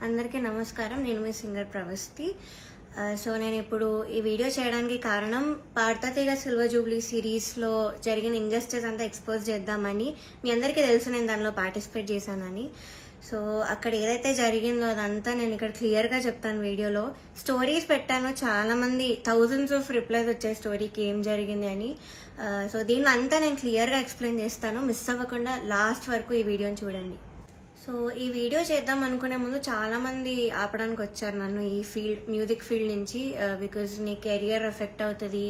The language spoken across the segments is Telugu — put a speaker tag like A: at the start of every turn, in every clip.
A: అందరికీ నమస్కారం. నేను మీ సింగర్ ప్రవస్తి. సో నేను ఇప్పుడు ఈ వీడియో చేయడానికి కారణం పార్థతీగ సిల్వర్ జూబ్లీ సిరీస్లో జరిగిన ఇంజస్టిస్ అంతా ఎక్స్పోజ్ చేద్దామని. మీ అందరికీ తెలుసు నేను దానిలో పార్టిసిపేట్ చేశానని. సో అక్కడ ఏదైతే జరిగిందో అదంతా నేను ఇక్కడ క్లియర్గా చెప్తాను వీడియోలో. స్టోరీస్ పెట్టాను, చాలా మంది థౌజండ్స్ ఆఫ్ రిప్లైస్ వచ్చాయి స్టోరీకి ఏం జరిగింది అని. సో దీనిలో అంతా నేను క్లియర్గా ఎక్స్ప్లెయిన్ చేస్తాను. మిస్ అవ్వకుండా లాస్ట్ వరకు ఈ వీడియోని చూడండి. సో ఈ వీడియో చేద్దాం అనుకునే ముందు చాలా మంది ఆపడానికి వచ్చారు నన్ను ఈ మ్యూజిక్ ఫీల్డ్ నుంచి. బికాజ్ నీ కెరియర్ ఎఫెక్ట్ అవుతుంది,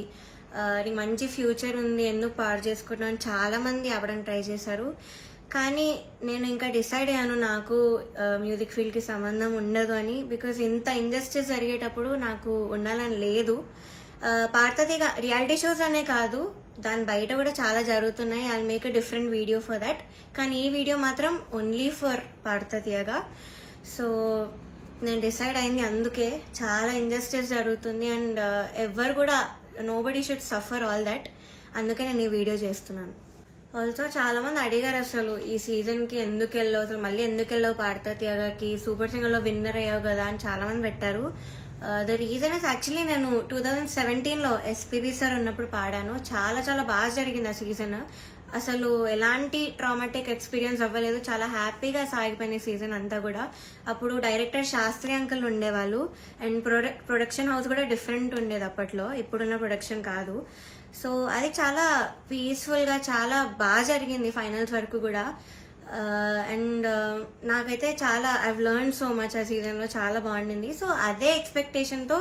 A: నీకు మంచి ఫ్యూచర్ ఉంది, ఎందుకు పాడు చేసుకుంటావు అని చాలా మంది ఆపడానికి ట్రై చేశారు. కానీ నేను ఇంకా డిసైడ్ అయ్యాను నాకు మ్యూజిక్ ఫీల్డ్కి సంబంధం ఉండదు అని. బికాజ్ ఇంత ఇంజస్టిస్ జరిగేటప్పుడు నాకు ఉండాలని లేదు. పార్థతీగ రియాలిటీ షోస్ అనే కాదు, దాని బయట కూడా చాలా జరుగుతున్నాయి. I make a different video for that. కానీ ఈ వీడియో మాత్రం ఓన్లీ ఫర్ పార్థతీగ. సో నేను డిసైడ్ అయింది అందుకే. చాలా ఇంజస్టిస్ జరుగుతుంది అండ్ ఎవరు కూడా nobody should suffer all that. అందుకే నేను ఈ వీడియో చేస్తున్నాను. ఆల్సో చాలా మంది అడిగారు అసలు ఈ సీజన్కి ఎందుకు వెళ్ళావు, అసలు మళ్ళీ ఎందుకు వెళ్ళావు పార్థతీగకి, సూపర్ సింగర్లో విన్నర్ అయ్యావు కదా అని చాలా మంది పెట్టారు. ద రీజన్ ఇస్ యాక్చువల్లీ నేను 2017లో ఎస్పీబీ సార్ ఉన్నప్పుడు పాడాను. చాలా చాలా బాగా జరిగింది ఆ సీజన్. అసలు ఎలాంటి ట్రామాటిక్ ఎక్స్పీరియన్స్ అవ్వలేదు, చాలా హ్యాపీగా సాగిపోయిన సీజన్ అంతా కూడా. అప్పుడు డైరెక్టర్ శాస్త్రి అంకుల్ ఉండేవాళ్ళు అండ్ ప్రొడక్షన్ హౌస్ కూడా డిఫరెంట్ ఉండేది అప్పట్లో, ఇప్పుడున్న ప్రొడక్షన్ కాదు. సో అది చాలా పీస్ఫుల్గా చాలా బాగా జరిగింది ఫైనల్స్ వరకు కూడా. అండ్ నాకైతే చాలా ఐవ్ లెర్న్ సో మచ్ ఆ సీజన్లో, చాలా బాగుండింది. సో అదే ఎక్స్పెక్టేషన్తో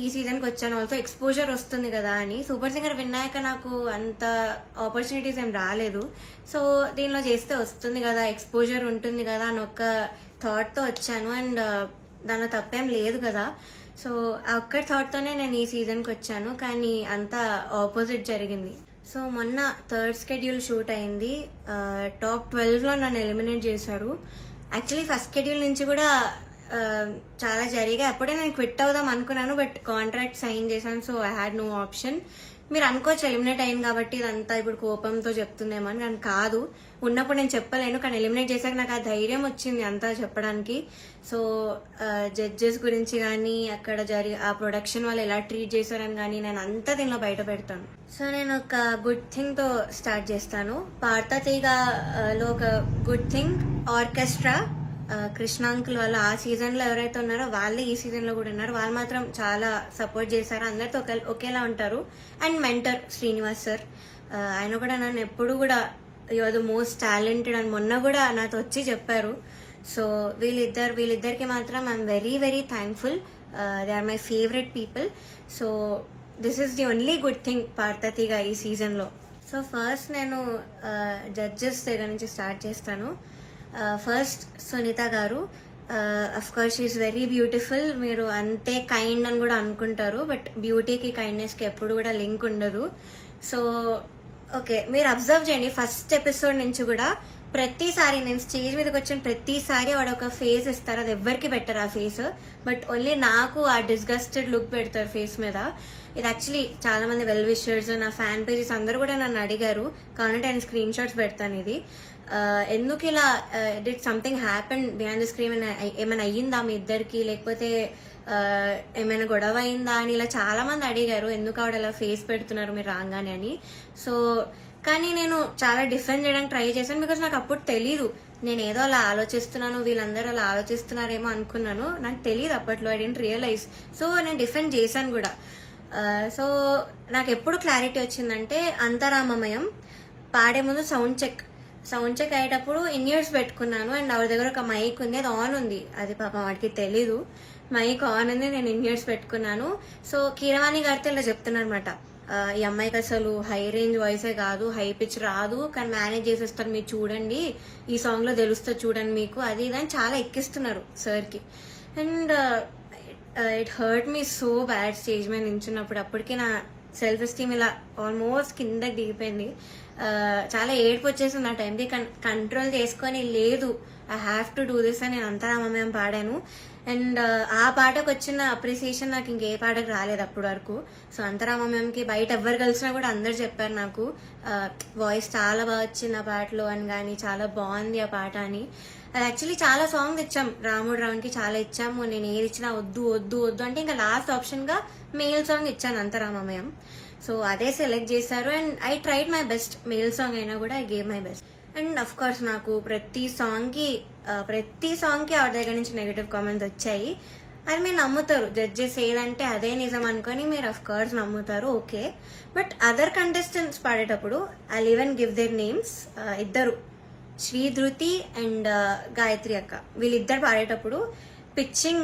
A: ఈ సీజన్కి వచ్చాను. ఆల్సో ఎక్స్పోజర్ వస్తుంది కదా అని. సూపర్ సింగర్ విన్నాక నాకు అంత ఆపర్చునిటీస్ ఏం రాలేదు. సో దీనిలో చేస్తే వస్తుంది కదా, ఎక్స్పోజర్ ఉంటుంది కదా అని ఒక థాట్తో వచ్చాను. అండ్ దానిలో తప్పేం లేదు కదా. సో ఆ ఒక్క థాట్తోనే నేను ఈ సీజన్కి వచ్చాను. కానీ అంతా ఆపోజిట్ జరిగింది. సో మొన్న థర్డ్ షెడ్యూల్ షూట్ అయింది. టాప్ 12లో నన్ను ఎలిమినేట్ చేశారు. యాక్చువల్లీ ఫస్ట్ షెడ్యూల్ నుంచి కూడా చాలా జరిగాయి. అప్పుడే నేను క్విట్ అవుదాం అనుకున్నాను, బట్ కాంట్రాక్ట్ సైన్ చేశాను. So I had no option. మీరు అనుకోవచ్చు ఎలిమినేట్ అయింది కాబట్టి ఇదంతా ఇప్పుడు కోపంతో చెప్తుందేమో అని. కానీ కాదు, ఉన్నప్పుడు నేను చెప్పలేను. కానీ ఎలిమినేట్ చేశాక నాకు ఆ ధైర్యం వచ్చింది అంతా చెప్పడానికి. సో జడ్జెస్ గురించి కానీ అక్కడ ఆ ప్రొడక్షన్ వాళ్ళు ఎలా ట్రీట్ చేశారని కానీ నేను అంతా దీనిలో బయట పెడతాను. సో నేను ఒక గుడ్ థింగ్తో స్టార్ట్ చేస్తాను. పార్థతీగలో ఒక గుడ్ థింగ్, ఆర్కెస్ట్రా కృష్ణాంకుల్ వాళ్ళు ఆ సీజన్లో ఎవరైతే ఉన్నారో వాళ్ళే ఈ సీజన్లో కూడా ఉన్నారు. వాళ్ళు మాత్రం చాలా సపోర్ట్ చేశారు, అందరితో ఒకేలా ఉంటారు. అండ్ మెంటర్ శ్రీనివాస్ సార్, ఆయన కూడా నన్ను ఎప్పుడు కూడా you are the most talented అని మొన్న కూడా నాతో వచ్చి చెప్పారు. సో వీళ్ళిద్దరికి మాత్రం I'm very very thankful. They are my favourite people. So this is the only good thing పార్థతీగ ఈ సీజన్లో. సో ఫస్ట్ నేను జడ్జెస్ దగ్గర నుంచి స్టార్ట్ చేస్తాను. ఫస్ట్ సునీత గారు. Of course she is very beautiful. మీరు అంతే కైండ్ అని కూడా అనుకుంటారు, బట్ బ్యూటీకి కైండ్నెస్కి ఎప్పుడు కూడా లింక్ ఉండదు. సో ఓకే, మీరు అబ్జర్వ్ చేయండి, ఫస్ట్ ఎపిసోడ్ నుంచి కూడా ప్రతిసారి నేను స్టేజ్ మీదకి వచ్చిన ప్రతిసారి వాడు ఒక ఫేస్ ఇస్తారు. అది ఎవరికి పెట్టరు ఆ ఫేస్, బట్ ఓన్లీ నాకు ఆ డిస్గస్టెడ్ లుక్ పెడతారు ఫేస్ మీద. ఇది యాక్చువల్లీ చాలా మంది వెల్ విషర్స్, నా ఫ్యాన్ పేజెస్ అందరూ కూడా నన్ను అడిగారు. కాబట్టి నేను స్క్రీన్ షాట్స్ పెడతాను. ఇది ఎందుకు ఇలా, did something happen behind the screen, ఏమైనా అయ్యిందా మీ ఇద్దరికి, లేకపోతే ఏమైనా గొడవ అయిందా అని ఇలా చాలా మంది అడిగారు. ఎందుకు ఆవిడ అలా ఫేస్ పెడుతున్నారు మీరు రాగానే అని. సో కానీ నేను చాలా డిఫెండ్ చేయడానికి ట్రై చేశాను. బికాస్ నాకు అప్పుడు తెలీదు, నేను ఏదో అలా ఆలోచిస్తున్నాను, వీళ్ళందరూ అలా ఆలోచిస్తున్నారేమో అనుకున్నాను. నాకు తెలియదు అప్పట్లో, ఐ డెంట్ రియలైజ్. సో నేను డిఫెండ్ చేశాను కూడా. సో నాకు ఎప్పుడు క్లారిటీ వచ్చిందంటే, అంతరామమయం పాడే ముందు సౌండ్ చెక్ అయ్యేటప్పుడు ఇన్ ఇయర్స్ పెట్టుకున్నాను. అండ్ ఆవిడ దగ్గర ఒక మైక్ ఉంది, అది ఆన్ ఉంది. అది పాపం వాడికి తెలీదు, మైక్ ఆన్ ఉంది, నేను ఇన్ ఇయర్స్ పెట్టుకున్నాను. సో కీరవాణి గారితో ఇలా చెప్తున్నారు అనమాట, ఈ అమ్మాయికి అసలు హై రేంజ్ వాయిసే కాదు, హై పిచ్ రాదు, కానీ మేనేజ్ చేసేస్తారు, మీరు చూడండి, ఈ సాంగ్లో తెలుస్తుంది చూడండి మీకు, అది ఇదని చాలా ఎక్కిస్తున్నారు సార్కి. And it hurt me so bad stage మీద నించున్నప్పుడు. అప్పటికి నా సెల్ఫ్ ఎస్టీమ్ ఇలా ఆల్మోస్ట్ కిందకి దిగిపోయింది. చాలా ఏడుపు వచ్చేసింది ఆ టైంకి. కంట్రోల్ చేసుకొని లేదు I have to do this అని నేను అంతరామమయం పాడాను. అండ్ ఆ పాటకు వచ్చిన అప్రిసియేషన్ నాకు ఇంకే పాటకు రాలేదు అప్పటి వరకు. సో అంతరామమయంకి బయట ఎవరు కలిసినా కూడా అందరు చెప్పారు నాకు వాయిస్ చాలా బాగా వచ్చింది ఆ పాటలో అని, కానీ చాలా బాగుంది ఆ పాట అని. అది యాక్చువల్లీ చాలా సాంగ్స్ ఇచ్చాం రాముడు రావునికి, చాలా ఇచ్చాము. నేను ఏది ఇచ్చినా వద్దు వద్దు వద్దు అంటే ఇంకా లాస్ట్ ఆప్షన్గా మేల్ సాంగ్ ఇచ్చాను అంతరామమయం. సో అదే సెలెక్ట్ చేశారు and I tried my best. Male song అయినా కూడా I gave my best. And of course నాకు ప్రతి సాంగ్కి ఆవిడ దగ్గర నుంచి నెగిటివ్ కామెంట్స్ వచ్చాయి. అది మీరు నమ్ముతారు, జడ్జెస్ ఏదంటే అదే నిజం అనుకొని మీరు అఫ్ కోర్స్ నమ్ముతారు, ఓకే. బట్ అదర్ కంటెస్టెంట్స్ పాడేటప్పుడు I even give their names. ఇద్దరు శ్రీధృతి అండ్ గాయత్రి అక్క, వీళ్ళిద్దరు పాడేటప్పుడు పిచ్చింగ్,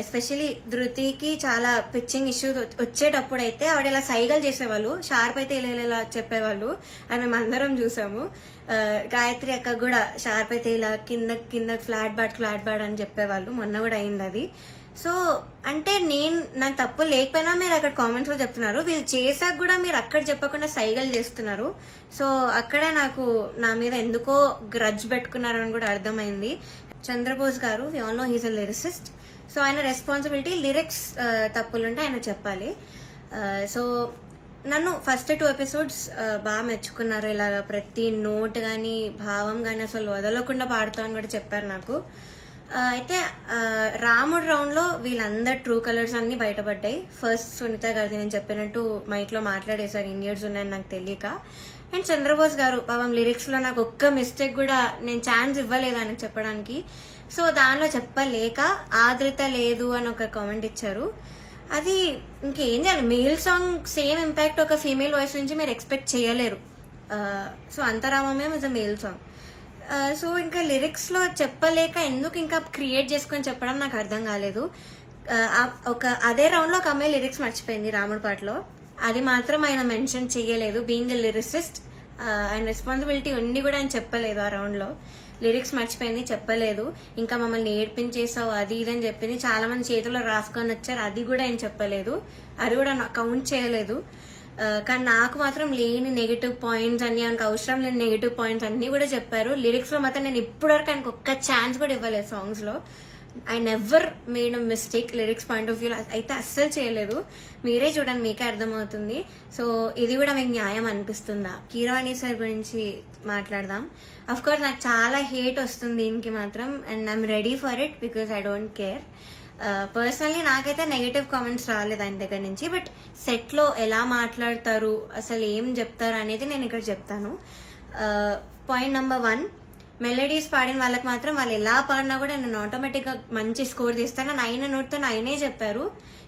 A: ఎస్పెషలీ ధృతికి చాలా పిచ్చింగ్ ఇష్యూ వచ్చేటప్పుడు అయితే ఆవిడ ఇలా సైగలు చేసేవాళ్ళు, షార్ప్ అయితే ఇలా చెప్పేవాళ్ళు, అని మేము అందరం చూసాము. గాయత్రి అక్క కూడా షార్ప్ అయితే ఇలా కింద ఫ్లాట్ బాడ్ అని చెప్పేవాళ్ళు, మొన్న కూడా అయింది అది. సో అంటే నాకు తప్పు లేకపోయినా మీరు అక్కడ కామెంట్స్ లో చెప్తున్నారు, వీళ్ళు చేశాక కూడా మీరు అక్కడ చెప్పకుండా సైగలు చేస్తున్నారు. సో అక్కడ నాకు నా మీద ఎందుకో గ్రడ్జ్ పెట్టుకున్నారని కూడా అర్థమైంది. చంద్రబోస్ గారు, we all know he's a lyricist. So ఆయన రెస్పాన్సిబిలిటీ లిరిక్స్ తప్పులుంటే ఆయన చెప్పాలి. సో నన్ను ఫస్ట్ 2 ఎపిసోడ్స్ బాగా మెచ్చుకున్నారు. ఇలాగ ప్రతి నోట్ కానీ భావం కానీ అసలు వదలకుండా పాడుతామని కూడా చెప్పారు నాకు. అయితే రాముడు రౌండ్ లో వీళ్ళందరు ట్రూ కలర్స్ అన్ని బయటపడ్డాయి. ఫస్ట్ సునీత గారిది నేను చెప్పినట్టు మైక్ లో మాట్లాడేశారు, ఇన్నియర్స్ ఉన్నాయని నాకు తెలియక. అండ్ చంద్రబోస్ గారు పాపం లిరిక్స్ లో నాకు ఒక్క మిస్టేక్ కూడా నేను ఛాన్స్ ఇవ్వలేదు ఆయనకు చెప్పడానికి. సో దానిలో చెప్పలేక ఆదృత లేదు అని ఒక కామెంట్ ఇచ్చారు. అది ఇంకేం చేయాలి, మేల్ సాంగ్ సేమ్ ఇంపాక్ట్ ఒక ఫీమేల్ వాయిస్ నుంచి మీరు ఎక్స్పెక్ట్ చేయలేరు. So Antharamamayam is a male song. So ఇంకా లిరిక్స్ లో చెప్పలేక ఎందుకు ఇంకా క్రియేట్ చేసుకొని చెప్పడం నాకు అర్థం కాలేదు. అదే రౌండ్ లో ఒక అమ్మాయి లిరిక్స్ మర్చిపోయింది రాముడి పాటలో, అది మాత్రం ఆయన మెన్షన్ చేయలేదు. బీయింగ్ ఎ లిరిసిస్ట్ ఆయన రెస్పాన్సిబిలిటీ ఉండి కూడా ఆయన చెప్పలేదు. ఆ రౌండ్ లో లిరిక్స్ మర్చిపోయింది, చెప్పలేదు. ఇంకా మమ్మల్ని ఏడ్పించేసావు అది ఇదని చెప్పింది, చాలా మంది చేతుల్లో రాసుకొని వచ్చారు, అది కూడా ఆయన చెప్పలేదు, అది కూడా కౌంట్ చేయలేదు. కానీ నాకు మాత్రం లేని నెగిటివ్ పాయింట్స్ అన్ని, ఆయనకు అవసరం లేని నెగిటివ్ పాయింట్స్ అన్ని కూడా చెప్పారు. లిరిక్స్ లో మాత్రం నేను ఇప్పటివరకు ఆయనకు ఒక్క ఛాన్స్ కూడా ఇవ్వలేదు సాంగ్స్ లో. I never made a mistake lyrics point of వ్యూలో అయితే అస్సలు చేయలేదు. మీరే చూడండి, మీకే అర్థమవుతుంది. సో ఇది కూడా మీకు న్యాయం అనిపిస్తుందా? కీరవాణి సార్ గురించి మాట్లాడదాం. అఫ్ కోర్స్ నాకు చాలా హేట్ వస్తుంది దీనికి మాత్రం, and I'm ready for it because I don't care. Personally నాకైతే నెగిటివ్ కామెంట్స్ రాలేదు ఆయన దగ్గర నుంచి. బట్ సెట్ లో ఎలా మాట్లాడతారు, అసలు ఏం చెప్తారు అనేది నేను ఇక్కడ చెప్తాను. పాయింట్ నెంబర్ 1, మెలడీస్ పాడిన వాళ్ళకి మాత్రం వాళ్ళు ఎలా పాడినా కూడా నేను ఆటోమేటిక్ గా మంచి స్కోర్ తీస్తాను అని ఆయన నోట్తో ఆయనే చెప్పారు.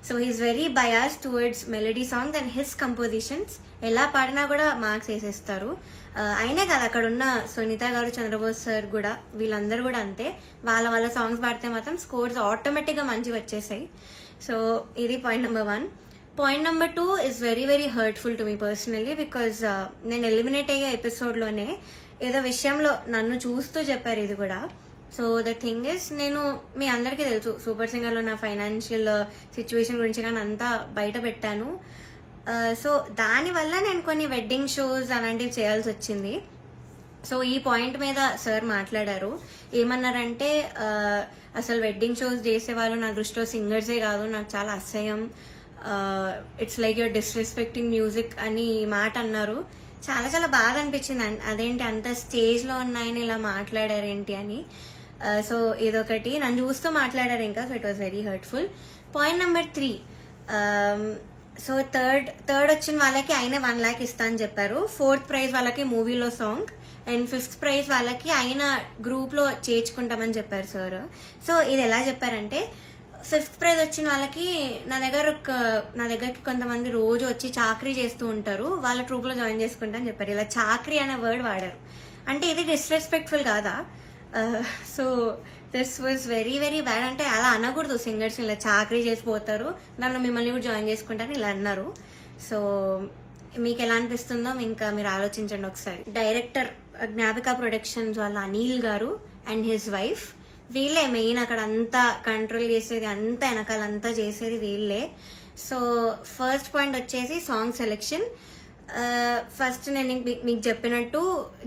A: So he's very bias towards melody songs and his compositions. ఎలా పాడినా కూడా మార్క్స్ వేసేస్తారు. అయినే కదా అక్కడ ఉన్న సునీత గారు, చంద్రబోస్ సార్ కూడా, వీళ్ళందరూ కూడా అంతే. వాళ్ళ సాంగ్స్ పాడితే మాత్రం స్కోర్స్ ఆటోమేటిక్ గా మంచిగా వచ్చేసాయి. సో ఇది point number 1. Point number 2 is very very hurtful to me personally because నేను ఎలిమినేట్ అయ్యే ఎపిసోడ్లోనే ఏదో విషయంలో నన్ను చూస్తూ చెప్పారు ఇది కూడా. సో ద థింగ్ ఇస్, నేను మీ అందరికీ తెలుసు సూపర్ సింగర్లో నా ఫైనాన్షియల్ సిచ్యువేషన్ గురించి కానీ అంతా బయట పెట్టాను. సో దానివల్ల నేను కొన్ని వెడ్డింగ్ షోస్ అలాంటివి చేయాల్సి వచ్చింది. సో ఈ పాయింట్ మీద సార్ మాట్లాడారు. ఏమన్నారంటే అసలు వెడ్డింగ్ షోస్ చేసేవాళ్ళు నా దృష్టిలో సింగర్సే కాదు, నాకు చాలా అసహ్యం, it's like your disrespecting music అని మాట అన్నారు. చాలా చాలా బాగా అనిపించింది, అదేంటి అంత స్టేజ్ లో ఉన్నాయని ఇలా మాట్లాడారేంటి అని. సో ఇదొకటి నన్ను చూస్తూ మాట్లాడారు ఇంకా. So it was very hurtful. Point number 3, so third వచ్చిన వాళ్ళకి ఆయన 1 lakh ఇస్తా అని చెప్పారు. 4th ప్రైజ్ వాళ్ళకి మూవీలో సాంగ్, అండ్ 5th ప్రైజ్ వాళ్ళకి ఆయన గ్రూప్ లో చేర్చుకుంటామని చెప్పారు సార్. సో ఇది ఎలా చెప్పారంటే, 5th ప్రైజ్ వచ్చిన వాళ్ళకి నా దగ్గరకి కొంతమంది రోజు వచ్చి చాకరీ చేస్తూ ఉంటారు, వాళ్ళ ట్రూప్ లో జాయిన్ చేసుకుంటా అని చెప్పారు. ఇలా చాకరీ అనే వర్డ్ వాడారు. అంటే ఇది డిస్రెస్పెక్ట్ఫుల్ కాదా? So this was very very bad. అంటే అలా అనకూడదు సింగర్స్, ఇలా చాకరీ చేసిపోతారు, దానిలో మిమ్మల్ని కూడా జాయిన్ చేసుకుంటారని ఇలా అన్నారు. సో మీకు ఎలా అనిపిస్తుందో ఇంకా మీరు ఆలోచించండి ఒకసారి. డైరెక్టర్ జ్ఞాపిక ప్రొడక్షన్స్ వాళ్ళ అనిల్ గారు అండ్ హిజ్ వైఫ్, వీళ్ళే మెయిన్ అక్కడ అంతా కంట్రోల్ చేసేది, అంతా వెనకాలంతా చేసేది వీళ్ళే. సో ఫస్ట్ పాయింట్ వచ్చేసి సాంగ్ సెలెక్షన్. ఫస్ట్ నేను మీకు చెప్పినట్టు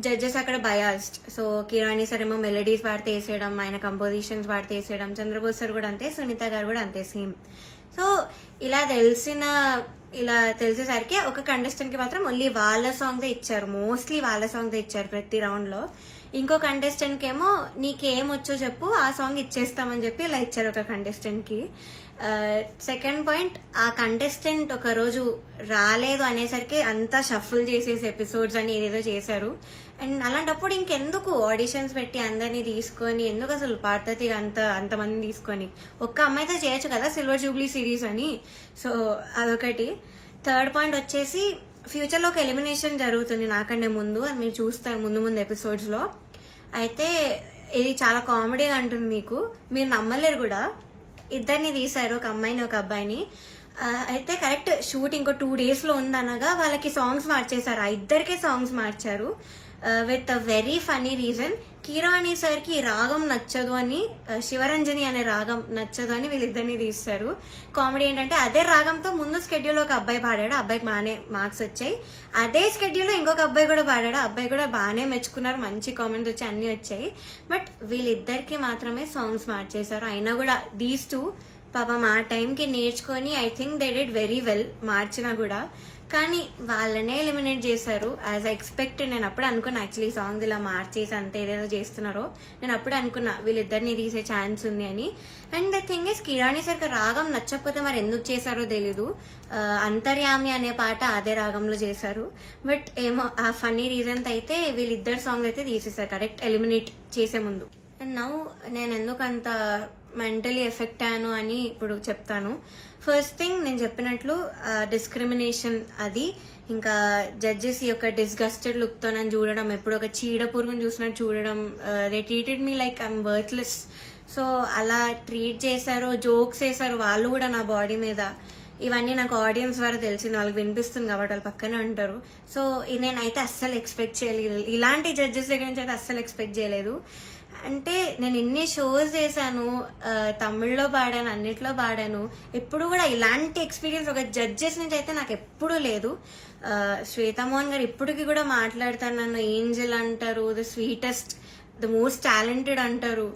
A: జడ్జెస్ అక్కడ బయాస్డ్. సో కిరాణి సార్ ఏమో మెలడీస్ పాడితే వేసేయడం, ఆయన కంపోజిషన్స్ పాడితే వేసేయడం, చంద్రబోస్ సార్ కూడా అంతే, సునీత గారు కూడా అంతే సేమ్. సో ఇలా తెలిసేసరికి ఒక కంటెస్టెంట్ కి మాత్రం ఓన్లీ వాళ్ళ సాంగ్ దే ఇచ్చారు, మోస్ట్లీ వాళ్ళ సాంగ్ దే ఇచ్చారు ప్రతి రౌండ్ లో. ఇంకో కంటెస్టెంట్ కి ఏమో నీకేమొచ్చో చెప్పు ఆ సాంగ్ ఇచ్చేస్తామని చెప్పి ఇలా ఇచ్చారు ఒక కంటెస్టెంట్ కి. సెకండ్ పాయింట్, ఆ కంటెస్టెంట్ ఒక రోజు రాలేదు అనేసరికి అంతా షఫుల్ చేసేసి ఎపిసోడ్స్ అని ఏదేదో చేశారు. అండ్ అలాంటప్పుడు ఇంకెందుకు ఆడిషన్స్ పెట్టి అందరినీ తీసుకొని, ఎందుకు అసలు పాడతీ అంతమందిని తీసుకొని ఒక్క అమ్మాయితో చేయొచ్చు కదా సిల్వర్ జూబ్లీ సిరీస్ అని. సో అదొకటి. థర్డ్ పాయింట్ వచ్చేసి ఫ్యూచర్ లో ఒక ఎలిమినేషన్ జరుగుతుంది నాకంటే ముందు, అది మీరు చూస్తారు ముందు ఎపిసోడ్స్ లో. అయితే ఇది చాలా కామెడీగా అంటుంది, మీరు నమ్మలేరు కూడా. ఇద్దరిని తీశారు, ఒక అమ్మాయిని ఒక అబ్బాయిని. అయితే కరెక్ట్ షూట్ ఇంకో 2 days లో ఉందనగా వాళ్ళకి సాంగ్స్ మార్చేశారు, ఆ ఇద్దరికే సాంగ్స్ మార్చారు with a very funny reason. Keeravani sir కి రాగం నచ్చదు అని, శివరంజని అనే రాగం నచ్చదు అని వీళ్ళిద్దరిని తీస్తారు. కామెడీ ఏంటంటే అదే రాగంతో ముందు స్కెడ్యూల్ ఒక అబ్బాయి పాడాడు, అబ్బాయికి బాగానే మార్క్స్ వచ్చాయి. అదే స్కెడ్యూల్ లో ఇంకొక అబ్బాయి కూడా పాడాడు, అబ్బాయి కూడా బాగానే మెచ్చుకున్నారు, మంచి కామెంట్స్ వచ్చి అన్ని వచ్చాయి. బట్ వీళ్ళిద్దరికి మాత్రమే సాంగ్స్ మార్చేశారు. అయినా కూడా దీస్ టూ పాపం ఆ టైంకి నేర్చుకొని I think they did very well మార్చినా కూడా. కానీ వాళ్ళనే ఎలిమినేట్ చేశారు యాజ్ ఐ ఎక్స్పెక్టెడ్. నేను అప్పుడు అనుకున్నా యాక్చువల్లీ సాంగ్స్ ఇలా మార్చేసి అంత ఏదేదో చేస్తున్నారో, నేను అప్పుడు అనుకున్నా వీళ్ళిద్దరిని తీసే ఛాన్స్ ఉంది అని. And the thing is కిరాణి sir రాగం నచ్చకపోతే మరి ఎందుకు చేశారో తెలీదు. అంతర్యామి అనే పాట అదే రాగంలో చేశారు. బట్ ఏమో ఆ ఫన్నీ రీజన్ అయితే వీళ్ళిద్దరు సాంగ్స్ అయితే తీసేశారు కరెక్ట్ ఎలిమినేట్ చేసే ముందు. అండ్ నౌ నేను ఎందుకు అంత మెంటలీ ఎఫెక్ట్ అయ్యాను అని ఇప్పుడు చెప్తాను. ఫస్ట్ థింగ్, నేను చెప్పినట్లు డిస్క్రిమినేషన్ అది, ఇంకా జడ్జెస్ యొక్క డిస్గస్టెడ్ లుక్ తో నన్ను చూడడం, ఎప్పుడు ఒక చీడ పురుగుని చూసినట్టు చూడడం. They treated me like I'm worthless. So అలా ట్రీట్ చేశారు, జోక్స్ వేశారు వాళ్ళు కూడా నా బాడీ మీద. ఇవన్నీ నాకు ఆడియన్స్ ద్వారా తెలిసింది, వాళ్ళకి వినిపిస్తుంది కాబట్టి వాళ్ళు పక్కనే ఉంటారు. సో నేనైతే అస్సలు ఎక్స్పెక్ట్ చేయలేదు, ఇలాంటి జడ్జెస్ దగ్గర నుంచి అయితే అస్సలు ఎక్స్పెక్ట్ చేయలేదు. అంటే నేను ఎన్ని షోస్ చేశాను, తమిళ్లో పాడాను, అన్నిట్లో పాడాను, ఎప్పుడు కూడా ఇలాంటి ఎక్స్పీరియన్స్ ఒక జడ్జెస్ నుంచి అయితే నాకు ఎప్పుడూ లేదు. శ్వేతామోహన్ గారు ఇప్పటికి కూడా మాట్లాడతారు, నన్ను ఏంజల్ అంటారు, the sweetest, the most talented అంటారు.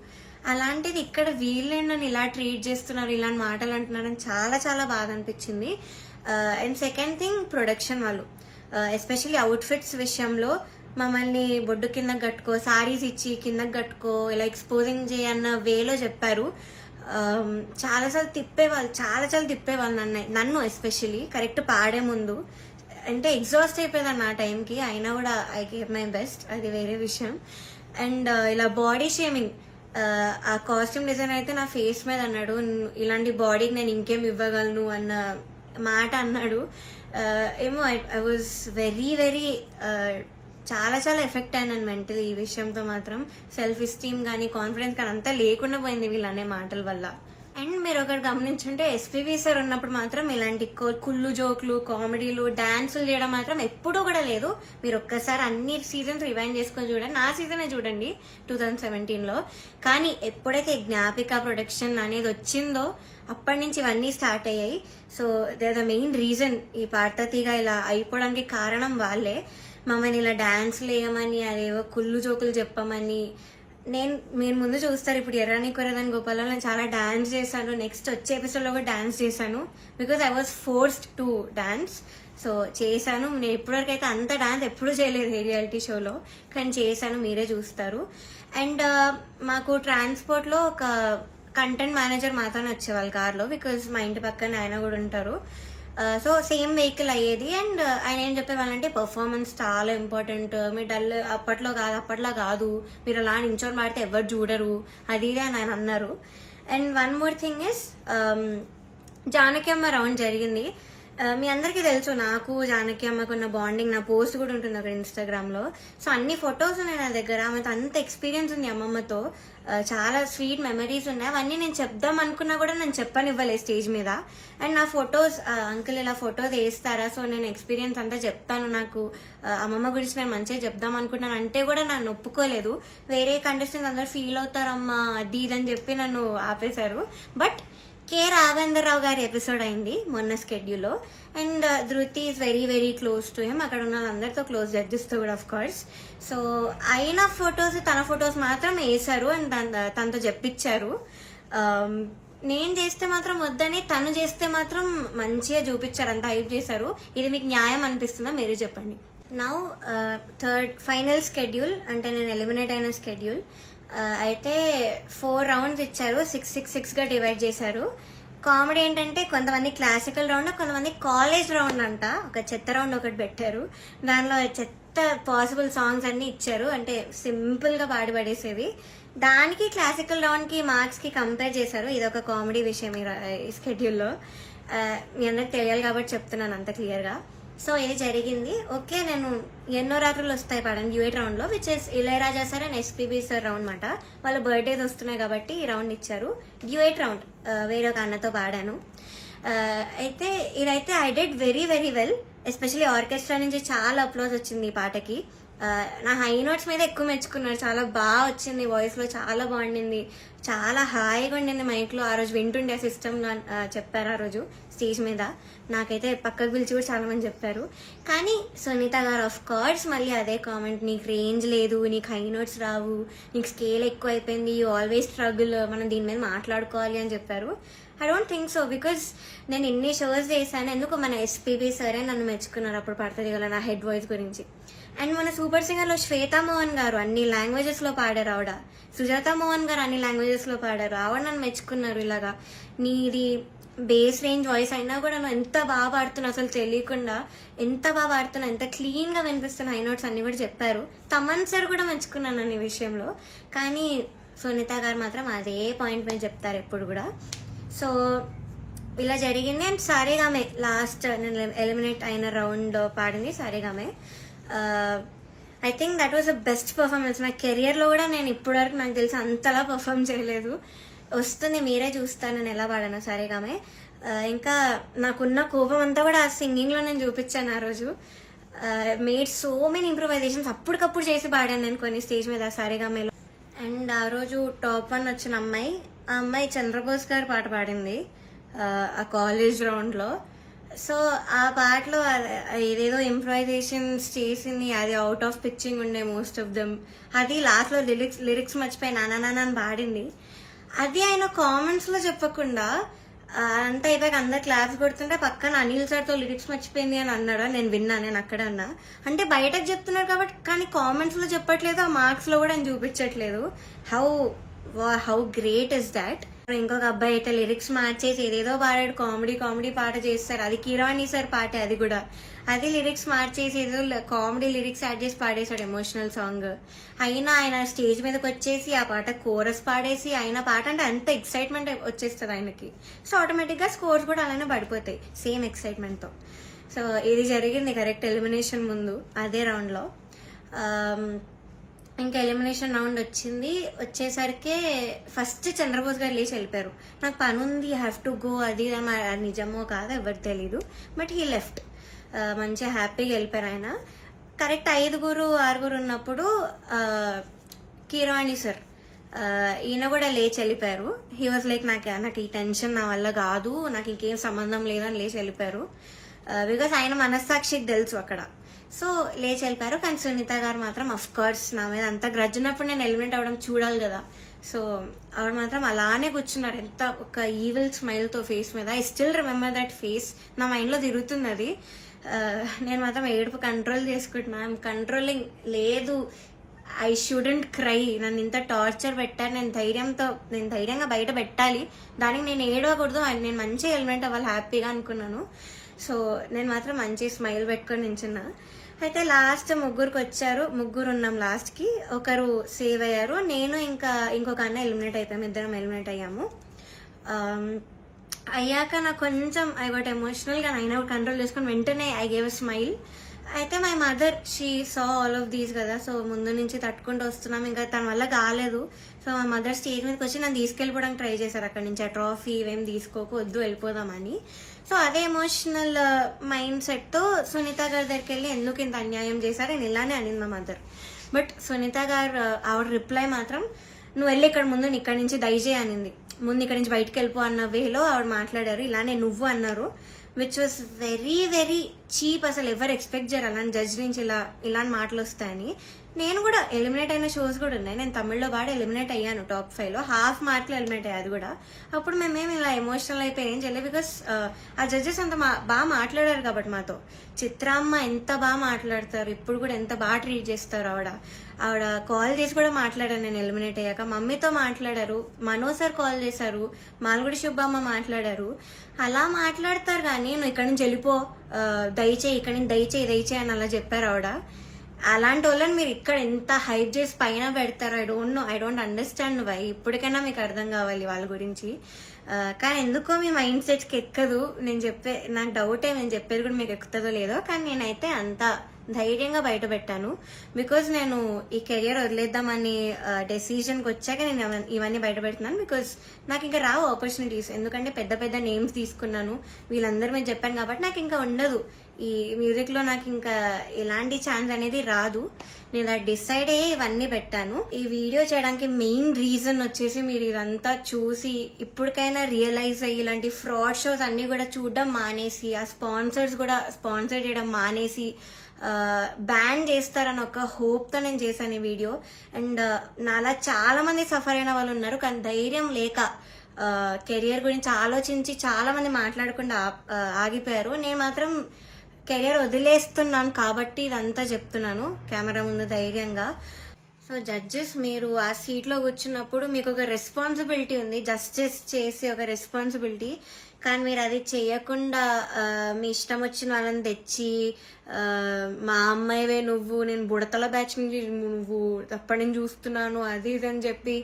A: అలాంటిది ఇక్కడ వీళ్ళే నన్ను ఇలా ట్రీట్ చేస్తున్నారు, ఇలాంటి మాటలు అంటున్నారని చాలా చాలా బాగా అనిపించింది. అండ్ సెకండ్ థింగ్, ప్రొడక్షన్ వాళ్ళు ఎస్పెషల్లీ అవుట్ఫిట్స్ విషయంలో మమ్మల్ని బొడ్డు కిందకి కట్టుకో, సారీస్ ఇచ్చి కిందకి కట్టుకో, ఇలా ఎక్స్పోజింగ్ చేయన్న వేలో చెప్పారు. చాలాసార్లు తిప్పేవాళ్ళు నన్ను ఎస్పెషల్లీ కరెక్ట్ పాడే ముందు. అంటే ఎగ్జాస్ట్ అయిపోయేదాన్ని ఆ టైంకి, అయినా కూడా ఐ గేవ్ మై బెస్ట్, అది వేరే విషయం. అండ్ ఇలా బాడీ షేమింగ్, ఆ కాస్ట్యూమ్ డిజైనర్ అయితే నా ఫేస్ మీద అన్నాడు, ఇలాంటి బాడీకి నేను ఇంకేం ఇవ్వగలను అన్న మాట అన్నాడు. ఏమో ఐ వాజ్ వెరీ వెరీ చాలా చాలా ఎఫెక్ట్ అయినాను మెంటలీ ఈ విషయంతో మాత్రం. సెల్ఫ్ ఎస్టీమ్ కానీ కాన్ఫిడెన్స్ కానీ అంతా లేకుండా పోయింది వీళ్ళనే మాటల వల్ల. అండ్ మీరు ఒకటి గమనించుంటే ఎస్పీబీ సార్ ఉన్నప్పుడు మాత్రం ఇలాంటి కుళ్ళు జోకులు, కామెడీలు, డాన్సులు చేయడం మాత్రం ఎప్పుడూ కూడా లేదు. మీరు ఒక్కసారి అన్ని సీజన్స్ రివైండ్ చేసుకొని చూడండి, నా సీజనే చూడండి 2017లో. కానీ ఎప్పుడైతే జ్ఞాపిక ప్రొడక్షన్ అనేది వచ్చిందో అప్పటి నుంచి ఇవన్నీ స్టార్ట్ అయ్యాయి. So they are the main reason ఈ పాడతీగా ఇలా అయిపోవడానికి కారణం వాళ్ళే. మమ్మల్ని ఇలా డాన్స్లు వేయమని, అదేవో కుళ్ళు జోకులు చెప్పమని. మీరు ముందు చూస్తారు ఇప్పుడు ఎర్రాని కొరదని గోపాలలో నేను చాలా డాన్స్ చేశాను, నెక్స్ట్ వచ్చే ఎపిసోడ్లో కూడా డాన్స్ చేశాను, because I was forced to dance. So చేశాను. నేను ఇప్పటివరకు అయితే అంత డాన్స్ ఎప్పుడూ చేయలేదు ఏ రియాలిటీ షోలో, కానీ చేశాను, మీరే చూస్తారు. అండ్ మాకు ట్రాన్స్పోర్ట్లో ఒక కంటెంట్ మేనేజర్ మాత్రమే వచ్చేవాళ్ళు కార్లో, బికాజ్ మా ఇంటి పక్కన ఆయన కూడా ఉంటారు. సో సేమ్ వెహికల్ అయ్యేది. అండ్ ఆయన ఏం చెప్పేవాళ్ళంటే పర్ఫార్మెన్స్ చాలా ఇంపార్టెంట్, మీరు డల్ అప్పట్లో కాదు, మీరు అలా నించొని పాడితే ఎవరు చూడరు, అది ఇది అని ఆయన అన్నారు. And one more thing is, Janaki అమ్మ రౌండ్ జరిగింది. మీ అందరికీ తెలుసు నాకు జానకి అమ్మకున్న బాండింగ్, నా పోస్ట్ కూడా ఉంటుంది అక్కడ ఇన్స్టాగ్రామ్లో. సో అన్ని ఫొటోస్ ఉన్నాయి నా దగ్గర, ఆమెతో అంత ఎక్స్పీరియన్స్ ఉంది అమ్మమ్మతో, చాలా స్వీట్ మెమరీస్ ఉన్నాయి. అవన్నీ నేను చెప్దాం అనుకున్నా కూడా నేను చెప్పనివ్వలేదు స్టేజ్ మీద. అండ్ నా ఫొటోస్, అంకుల్ ఇలా ఫొటోస్ వేస్తారా, సో నేను ఎక్స్పీరియన్స్ అంతా చెప్తాను, నాకు అమ్మమ్మ గురించి నేను మంచిగా చెప్దాం అనుకుంటున్నాను అంటే కూడా నన్ను ఒప్పుకోలేదు. వేరే కంటెస్టెంట్స్ అందరూ ఫీల్ అవుతారమ్మా అది ఇది అని చెప్పి నన్ను ఆపేశారు. బట్ రాఘవేంద్రరావు గారి ఎపిసోడ్ అయింది మొన్న స్కెడ్యూల్లో. అండ్ ధృతి is very very close to him. అక్కడ ఉన్న వాళ్ళందరితో క్లోజ్, జడ్జెస్తో కూడా ఆఫ్ కోర్స్. సో అయిన ఫొటోస్, తన ఫొటోస్ మాత్రం వేశారు అండ్ తనతో చెప్పించారు. నేను చేస్తే మాత్రం వద్దని, తను చేస్తే మాత్రం మంచిగా చూపించారు, అంత హైప్ చేశారు. ఇది మీకు న్యాయం అనిపిస్తుందా మీరే చెప్పండి. నౌ థర్డ్ ఫైనల్ స్కెడ్యూల్, అంటే నేను ఎలిమినేట్ అయిన స్కెడ్యూల్. అయితే 4 రౌండ్స్ ఇచ్చారు, 6-6-6గా డివైడ్ చేశారు. కామెడీ ఏంటంటే కొంతమంది క్లాసికల్ రౌండ్, కొంతమంది కాలేజ్ రౌండ్ అంట. ఒక చెత్త రౌండ్ ఒకటి పెట్టారు, దానిలో చెత్త పాసిబుల్ సాంగ్స్ అన్ని ఇచ్చారు, అంటే సింపుల్గా పాడి పడేసేవి. దానికి క్లాసికల్ రౌండ్కి మార్క్స్కి కంపేర్ చేశారు. ఇదొక కామెడీ విషయం ఈ స్కెడ్యూల్లో. మీ అందరికి తెలియాలి కాబట్టి చెప్తున్నాను అంత క్లియర్గా. సో ఇది జరిగింది. ఓకే, నేను ఎన్నో రాత్రులు వస్తాయి పాడాను డ్యూయట్ రౌండ్లో, which is Ilaiyaraaja sir and SPB sir round అనమాట. వాళ్ళ బర్త్డేస్ వస్తున్నాయి కాబట్టి ఈ రౌండ్ ఇచ్చారు. డ్యూయట్ రౌండ్ వేరే ఒక అన్నతో పాడాను. అయితే ఇదైతే I did very very well. Especially orchestra నుంచి చాలా అప్లోజ్ వచ్చింది ఈ పాటకి. నా హై నోట్స్ మీద ఎక్కువ మెచ్చుకున్నారు, చాలా బాగా వచ్చింది, వాయిస్లో చాలా బాగుండింది, చాలా హాయిగా ఉండింది మైక్లో. ఆ రోజు వింటుండే సిస్టమ్గా చెప్పారు ఆ రోజు స్టేజ్ మీద. నాకైతే పక్కకు పిలిచి కూడా చాలా మంది చెప్పారు. కానీ సునీత గారు ఆఫ్ కోర్స్ మళ్ళీ అదే కామెంట్, నీకు రేంజ్ లేదు, నీకు హై నోట్స్ రావు, నీకు స్కేల్ ఎక్కువ అయిపోయింది, యూ ఆల్వేస్ స్ట్రగుల్, మనం దీని మీద మాట్లాడుకోవాలి అని చెప్పారు. I don't think so, because నేను ఇన్ని షోస్ చేశాను. ఎందుకు మన ఎస్పీబీ సరే నన్ను మెచ్చుకున్నారు అప్పుడు పడుతుంది కదా నా హెడ్ వాయిస్ గురించి. అండ్ మన సూపర్ సింగర్లో శ్వేతా మోహన్ గారు అన్ని లాంగ్వేజెస్లో పాడారు. ఆవిడ సుజాత మోహన్ గారు అన్ని లాంగ్వేజెస్లో పాడారు. ఆవిడ నన్ను మెచ్చుకున్నారు. ఇలాగా నీది బేస్ రేంజ్ వాయిస్ అయినా కూడా నువ్వు ఎంత బాగా పాడుతున్నా, అసలు తెలియకుండా ఎంత బాగా పాడుతున్నా, ఎంత క్లీన్గా వినిపిస్తున్నా, హై నోట్స్ అన్ని కూడా చెప్పారు. తమన్ సార్ కూడా మెచ్చుకున్నాను అన్ని విషయంలో. కానీ సునీత గారు మాత్రం అదే పాయింట్ మీద చెప్తారు ఎప్పుడు కూడా. సో ఇలా జరిగింది. అండ్ సారేగామే లాస్ట్ నేను ఎలిమినేట్ అయిన రౌండ్ పాడింది సారేగామే. I think that was the best performance. నా కెరియర్లో కూడా నేను ఇప్పటివరకు నాకు తెలిసి అంతలా పర్ఫామ్ చేయలేదు. వస్తుంది, మీరే చూస్తాను నేను ఎలా పాడాను సారేగామే. ఇంకా నాకున్న కోపం అంతా కూడా ఆ సింగింగ్లో నేను చూపించాను ఆ రోజు. మేడ్ సో మెనీ ఇంప్రూవైజేషన్స్ అప్పటికప్పుడు చేసి పాడాను నేను కొన్ని స్టేజ్ మీద సారేగామేలో. అండ్ ఆ రోజు టాప్ 1 వచ్చిన అమ్మాయి, ఆ అమ్మాయి చంద్రబోస్ గారు పాట పాడింది ఆ కాలేజ్ రౌండ్లో. సో ఆ పాటలో ఏదేదో ఇంప్రూవైజేషన్స్ చేసింది, అది అవుట్ ఆఫ్ పిచ్చింగ్ ఉండే మోస్ట్ ఆఫ్ దెమ్. అది లాస్ట్లో లిరిక్స్ మర్చిపోయి నానా అని పాడింది. అది ఆయన కామెంట్స్లో చెప్పకుండా అంతా అయిపోయాక అందరు క్లాప్స్ కొడుతుంటే పక్కన అనిల్ సార్తో లిరిక్స్ మర్చిపోయింది అని అన్నాడు. నేను విన్నా, నేను అక్కడ అన్నా. అంటే బయటకు చెప్తున్నారు కాబట్టి, కానీ కామెంట్స్లో చెప్పట్లేదు, ఆ మార్క్స్లో కూడా ఆయన చూపించట్లేదు. How great is that. ఇంకొక అబ్బాయి అయితే లిరిక్స్ మార్చేసి ఏదేదో పాడాడు, కామెడీ పాట చేస్తారు. అది కిరాణి సార్ పాటే, అది కూడా అది లిరిక్స్ మార్చేసి ఏదో కామెడీ లిరిక్స్ యాడ్ చేసి పాడేశాడు ఎమోషనల్ సాంగ్. అయినా ఆయన స్టేజ్ మీదకి వచ్చేసి ఆ పాట కోరస్ పాడేసి, ఆయన పాట అంటే అంత ఎక్సైట్మెంట్ వచ్చేస్తుంది ఆయనకి. సో ఆటోమేటిక్గా స్కోర్స్ కూడా అలానే పడిపోతాయి సేమ్ ఎక్సైట్మెంట్తో. సో ఇది జరిగింది కరెక్ట్ ఎలిమినేషన్ ముందు అదే రౌండ్లో. ఇంకా ఎలిమినేషన్ రౌండ్ వచ్చేసరికి ఫస్ట్ చంద్రబోస్ గారు లేచి వెళ్ళిపోయారు. నాకు పని ఉంది, హ్యావ్ టు గో, అది నిజమో కాదో ఎవరికి తెలీదు, బట్ హీ లెఫ్ట్. మంచిగా హ్యాపీగా వెళ్ళిపోయారు ఆయన. కరెక్ట్ 5-6 ఉన్నప్పుడు కిరాణి సార్ ఈయన కూడా లేచి వెళ్ళిపోయారు. హీ వాజ్ లైక్ నాకు ఈ టెన్షన్ నా వల్ల కాదు, నాకు ఇంకేం సంబంధం లేదని లేచి వెళ్ళిపోయారు. బికాస్ ఆయన మనస్సాక్షికి తెలుసు అక్కడ. సో లేచి వెళ్ళిపోయారు. కానీ సునీత గారు మాత్రం అఫ్ కోర్స్ నా మీద అంత గ్రడ్జ్ ఉన్నప్పుడు నేను ఎలిమినేట్ అవ్వడం చూడాలి కదా. సో ఆవిడ మాత్రం అలానే కూర్చున్నారు, ఎంత ఒక ఈవిల్ స్మైల్తో ఫేస్ మీద. I still remember that face, నా మైండ్లో తిరుగుతుంది అది. నేను మాత్రం ఏడుపు కంట్రోల్ చేసుకుంటున్నా. ఐఎమ్ కంట్రోలింగ్ లేదు, ఐ షుడెంట్ క్రై. నన్ను ఇంత టార్చర్ పెట్టారు, నేను ధైర్యంగా బయట పెట్టాలి, దానికి నేను ఏడవకూడదు, నేను మంచిగా ఎలిమినేట్ అవ్వాలి హ్యాపీగా అనుకున్నాను. సో నేను మాత్రం మంచి స్మైల్ పెట్టుకొని నించున్నా. అయితే లాస్ట్ ముగ్గురు ఉన్నాం లాస్ట్కి. ఒకరు సేవ్ అయ్యారు, నేను ఇంకొక అన్న ఎలిమినేట్ అయిపోయాము, ఇద్దరం ఎలిమినేట్ అయ్యాము. అయ్యాక నాకు కొంచెం ఐ గోట్ ఎమోషనల్గా, అయినా కంట్రోల్ చేసుకొని వెంటనే ఐ గేవ్ అ స్మైల్. అయితే my mother she saw all of these కదా. సో ముందు నుంచి తట్టుకుంటూ వస్తున్నాం, ఇంకా తన వల్ల కాలేదు. సో మా మదర్ స్టేజ్ మీదకి వచ్చి నన్ను తీసుకెళ్ళిపోవడానికి ట్రై చేశారు అక్కడి నుంచి. ఆ ట్రాఫీ ఇవేం తీసుకోకు, వద్దు వెళ్ళిపోదామని. సో అదే ఎమోషనల్ మైండ్ సెట్తో సునీత గారి దగ్గరికి వెళ్ళి ఎందుకు ఇంత అన్యాయం చేశారు అని ఇలానే అనింది మా మదర్. బట్ సునీత గారు ఆవిడ రిప్లై మాత్రం, నువ్వు వెళ్ళి ఇక్కడ ముందు ఇక్కడి నుంచి దయచేయి అనింది. ముందు ఇక్కడ నుంచి బయటకు వెళ్ళిపో అన్న వేలో ఆవిడ మాట్లాడారు. ఇలానే నువ్వు అన్నారు, which was very very cheap. అసలు ఎవరు ఎక్స్పెక్ట్ చేయరు అలాంటి జడ్జ్ నుంచి ఇలాంటి మాటలు వస్తాయని. నేను కూడా ఎలిమినేట్ అయిన షోస్ కూడా ఉన్నాయి. నేను తమిళ్లో పాడి ఎలిమినేట్ అయ్యాను టాప్ 5లో, హాఫ్ మార్క్లో ఎలిమినేట్ అయ్యాది కూడా. అప్పుడు మేమేమి ఇలా ఎమోషనల్ అయిపోయి ఏం చేయలేదు, బికాస్ ఆ జడ్జెస్ అంత బాగా మాట్లాడారు కాబట్టి మాతో. చిత్రామ్మ ఎంత బాగా మాట్లాడతారు, ఇప్పుడు కూడా ఎంత బాగా ట్రీట్ చేస్తారు. ఆవిడ కాల్ చేసి కూడా మాట్లాడారు నేను ఎలిమినేట్ అయ్యాక. మమ్మీతో మాట్లాడారు, మనో సార్ కాల్ చేశారు, మాల్గుడి శుభమ్మ మాట్లాడారు. అలా మాట్లాడతారు కానీ నువ్వు ఇక్కడి నుంచి వెళ్ళిపో, దయచేయి ఇక్కడి నుంచి దయచేయి అని అలా చెప్పారు ఆవిడ. అలాంటి వాళ్ళని మీరు ఇక్కడ ఎంత హైప్ చేసి పైన పెడతారు. I don't understand why. ఇప్పటికైనా మీకు అర్థం కావాలి వాళ్ళ గురించి. కానీ ఎందుకో మీ మైండ్ సెట్స్కి ఎక్కదు. నాకు డౌటే, నేను చెప్పేది కూడా మీకు ఎక్కుతుందో లేదో. కానీ నేనైతే అంత ధైర్యంగా బయట పెట్టాను, బికాజ్ నేను ఈ కెరియర్ వదిలేద్దామని డెసిషన్కి వచ్చాక నేను ఇవన్నీ బయట పెడుతున్నాను. బికాజ్ నాకు ఇంకా రావు ఆపర్చునిటీస్, ఎందుకంటే పెద్ద పెద్ద నేమ్స్ తీసుకున్నాను, వీళ్ళందరూ మీద చెప్పాను కాబట్టి నాకు ఇంకా ఉండదు. ఈ మ్యూజిక్లో నాకు ఇంకా ఎలాంటి ఛాన్స్ అనేది రాదు. నేను అది డిసైడ్ అయ్యి ఇవన్నీ పెట్టాను. ఈ వీడియో చేయడానికి మెయిన్ రీజన్ వచ్చేసి మీరు ఇదంతా చూసి ఇప్పటికైనా రియలైజ్ అయ్యి ఇలాంటి ఫ్రాడ్ షోస్ అన్ని కూడా చూడడం మానేసి, ఆ స్పాన్సర్స్ కూడా స్పాన్సర్ చేయడం మానేసి బ్యాన్ చేస్తారని ఒక హోప్తో నేను చేశాను ఈ వీడియో. అండ్ నాలా చాలా మంది సఫర్ అయిన వాళ్ళు ఉన్నారు, కానీ ధైర్యం లేక కెరియర్ గురించి ఆలోచించి చాలా మంది మాట్లాడకుండా ఆగిపోయారు. నేను మాత్రం కెరియర్ వదిలేస్తున్నాను కాబట్టి ఇదంతా చెప్తున్నాను కెమెరా ముందు ధైర్యంగా. సో జడ్జెస్, మీరు ఆ సీట్లో కూర్చున్నప్పుడు మీకు ఒక రెస్పాన్సిబిలిటీ ఉంది, జస్టిస్ చేసి ఒక రెస్పాన్సిబిలిటీ. కానీ మీరు అది చేయకుండా మీ ఇష్టం వచ్చిన వాళ్ళని తెచ్చి మా అమ్మాయివే నువ్వు, నేను బుడతల బ్యాచ్ నుంచి నువ్వు అప్పటి నుంచి చూస్తున్నాను అది ఇది అని చెప్పి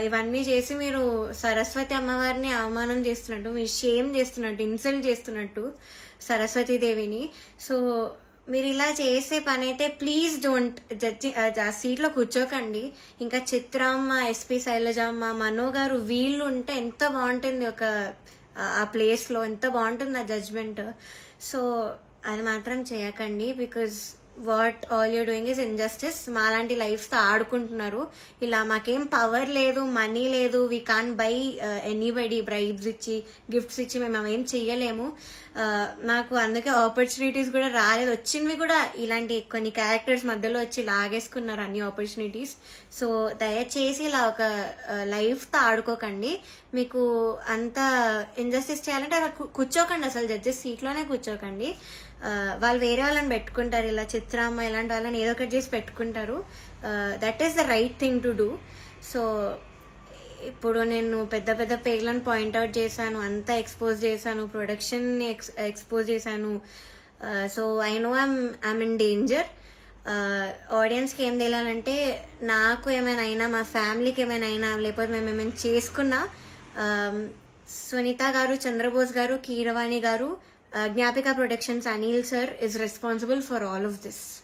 A: ఇవన్నీ చేసి మీరు సరస్వతి అమ్మవారిని అవమానం చేస్తున్నట్టు, మీరు షేమ్ చేస్తున్నట్టు, ఇన్సల్ట్ చేస్తున్నట్టు సరస్వతీదేవిని. సో మీరు ఇలా చేసే పని అయితే ప్లీజ్ డోంట్. జడ్జి ఆ సీట్లో కూర్చోకండి. ఇంకా చిత్రమ్మ, ఎస్పీ శైలజమ్మ, మనో గారు వీళ్ళు ఉంటే ఎంత బాగుంటుంది, ఆ ప్లేస్లో ఎంత బాగుంటుంది ఆ జడ్జ్మెంట్. సో అది మాత్రం చేయకండి, because what all you're doing is injustice. మాలాంటి లైఫ్తో ఆడుకుంటున్నారు. ఇలా మాకేం పవర్ లేదు, మనీ లేదు, we can buy anybody, bribes ఇచ్చి గిఫ్ట్స్ ఇచ్చి మేము అవేం చెయ్యలేము. నాకు అందుకే ఆపర్చునిటీస్ కూడా రాలేదు. వచ్చినవి కూడా ఇలాంటి కొన్ని క్యారెక్టర్స్ మధ్యలో వచ్చి లాగేసుకున్నారు అన్ని ఆపర్చునిటీస్. సో దయచేసి ఇలా ఒక లైఫ్తో ఆడుకోకండి. మీకు అంత ఇన్జస్టిస్ చేయాలంటే అలా కూర్చోకండి, అసలు జడ్జెస్ సీట్లోనే కూర్చోకండి. వాళ్ళు వేరే వాళ్ళని పెట్టుకుంటారు, ఇలా చిత్రమ్మ ఇలాంటి వాళ్ళని ఏదో ఒకటి చేసి పెట్టుకుంటారు. That is the right thing to do. So ఇప్పుడు నేను పెద్ద పెద్ద పేర్లను పాయింట్అవుట్ చేశాను, అంతా ఎక్స్పోజ్ చేశాను, ప్రొడక్షన్ని ఎక్స్పోజ్ చేశాను. So I know I'm in danger. ఆడియన్స్కి ఏం తెలియాలంటే, నాకు ఏమైనా అయినా, మా ఫ్యామిలీకి ఏమైనా అయినా, లేకపోతే మేము ఏమైనా చేసుకున్నా, సునీత గారు, Chandrabose garu, Keeravani garu, Gnapika productions, Anil sir is responsible for all of this.